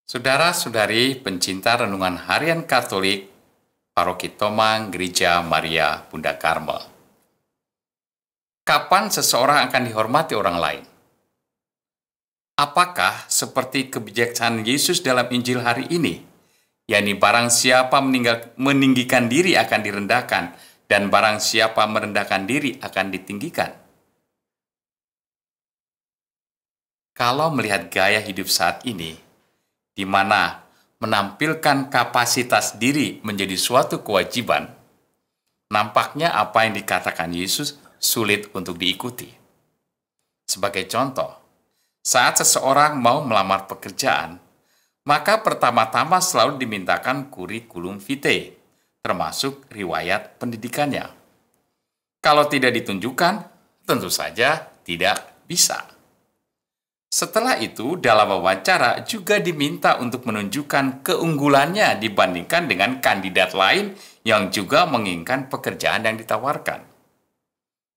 Saudara-saudari pencinta renungan harian Katolik, Paroki Tomang Gereja Maria Bunda Karmel. Kapan seseorang akan dihormati orang lain? Apakah seperti kebijaksanaan Yesus dalam Injil hari ini, yakni barang siapa meninggikan diri akan direndahkan, dan barang siapa merendahkan diri akan ditinggikan? Kalau melihat gaya hidup saat ini, di mana menampilkan kapasitas diri menjadi suatu kewajiban, nampaknya apa yang dikatakan Yesus sulit untuk diikuti. Sebagai contoh, saat seseorang mau melamar pekerjaan, maka pertama-tama selalu dimintakan kurikulum vitae, termasuk riwayat pendidikannya. Kalau tidak ditunjukkan, tentu saja tidak bisa. Setelah itu, dalam wawancara juga diminta untuk menunjukkan keunggulannya dibandingkan dengan kandidat lain yang juga menginginkan pekerjaan yang ditawarkan.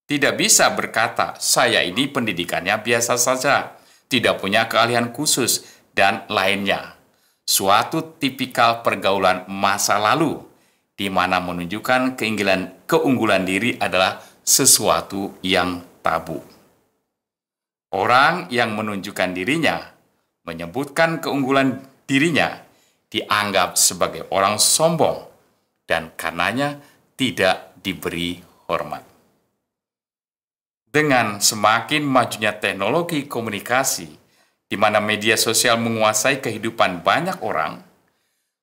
Tidak bisa berkata, saya ini pendidikannya biasa saja, tidak punya keahlian khusus, dan lainnya. Suatu tipikal pergaulan masa lalu, di mana menunjukkan keunggulan diri adalah sesuatu yang tabu. Orang yang menunjukkan dirinya, menyebutkan keunggulan dirinya, dianggap sebagai orang sombong dan karenanya tidak diberi hormat. Dengan semakin majunya teknologi komunikasi, di mana media sosial menguasai kehidupan banyak orang,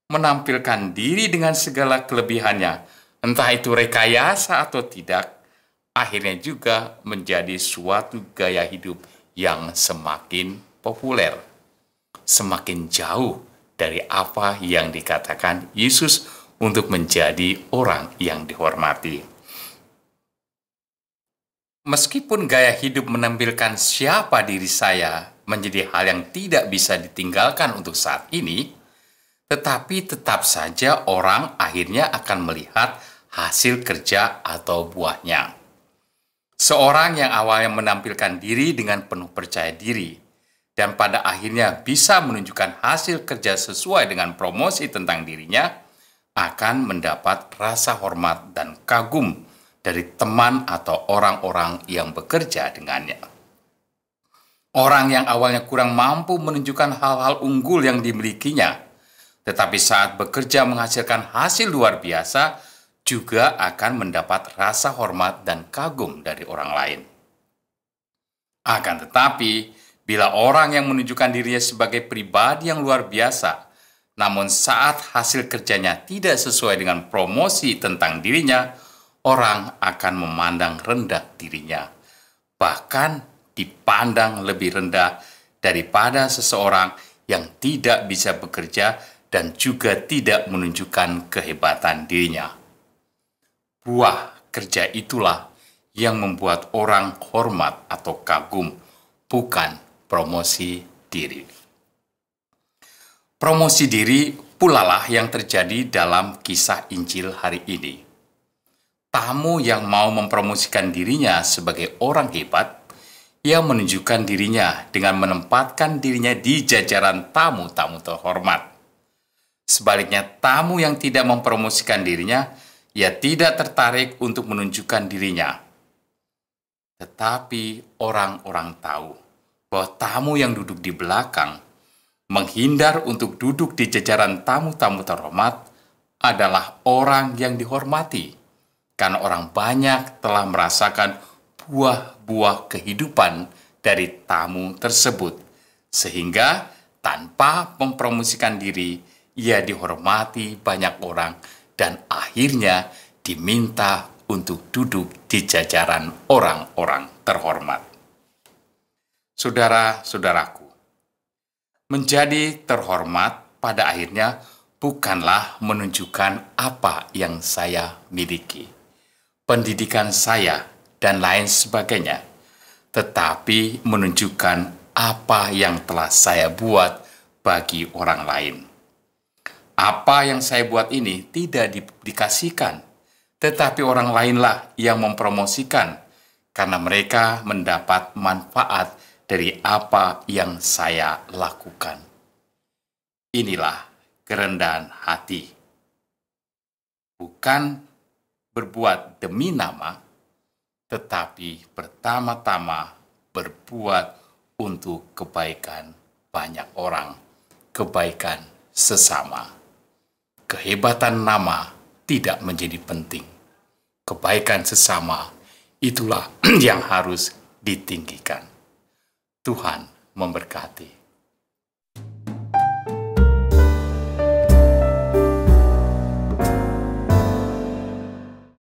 menampilkan diri dengan segala kelebihannya, entah itu rekayasa atau tidak, akhirnya juga menjadi suatu gaya hidup yang semakin populer, semakin jauh dari apa yang dikatakan Yesus untuk menjadi orang yang dihormati. Meskipun gaya hidup menampilkan siapa diri saya menjadi hal yang tidak bisa ditinggalkan untuk saat ini, tetapi tetap saja orang akhirnya akan melihat hasil kerja atau buahnya. Seorang yang awalnya menampilkan diri dengan penuh percaya diri dan pada akhirnya bisa menunjukkan hasil kerja sesuai dengan promosi tentang dirinya akan mendapat rasa hormat dan kagum dari teman atau orang-orang yang bekerja dengannya. Orang yang awalnya kurang mampu menunjukkan hal-hal unggul yang dimilikinya, tetapi saat bekerja menghasilkan hasil luar biasa, juga akan mendapat rasa hormat dan kagum dari orang lain. Akan tetapi, bila orang yang menunjukkan dirinya sebagai pribadi yang luar biasa, namun saat hasil kerjanya tidak sesuai dengan promosi tentang dirinya, orang akan memandang rendah dirinya, bahkan dipandang lebih rendah daripada seseorang yang tidak bisa bekerja dan juga tidak menunjukkan kehebatan dirinya. Buah kerja itulah yang membuat orang hormat atau kagum, bukan promosi diri. Promosi diri pula lah yang terjadi dalam kisah Injil hari ini. Tamu yang mau mempromosikan dirinya sebagai orang hebat, ia menunjukkan dirinya dengan menempatkan dirinya di jajaran tamu-tamu terhormat. Sebaliknya, tamu yang tidak mempromosikan dirinya, ia tidak tertarik untuk menunjukkan dirinya. Tetapi orang-orang tahu bahwa tamu yang duduk di belakang, menghindar untuk duduk di jajaran tamu-tamu terhormat, adalah orang yang dihormati, karena orang banyak telah merasakan buah-buah kehidupan dari tamu tersebut, sehingga tanpa mempromosikan diri, ia dihormati banyak orang, dan akhirnya diminta untuk duduk di jajaran orang-orang terhormat. Saudara-saudaraku, menjadi terhormat pada akhirnya bukanlah menunjukkan apa yang saya miliki, pendidikan saya, dan lain sebagainya, tetapi menunjukkan apa yang telah saya buat bagi orang lain. Apa yang saya buat ini tidak dikasihkan, tetapi orang lainlah yang mempromosikan, karena mereka mendapat manfaat dari apa yang saya lakukan. Inilah kerendahan hati. Bukan berbuat demi nama, tetapi pertama-tama berbuat untuk kebaikan banyak orang, kebaikan sesama. Kehebatan nama tidak menjadi penting. Kebaikan sesama itulah yang harus ditinggikan. Tuhan memberkati.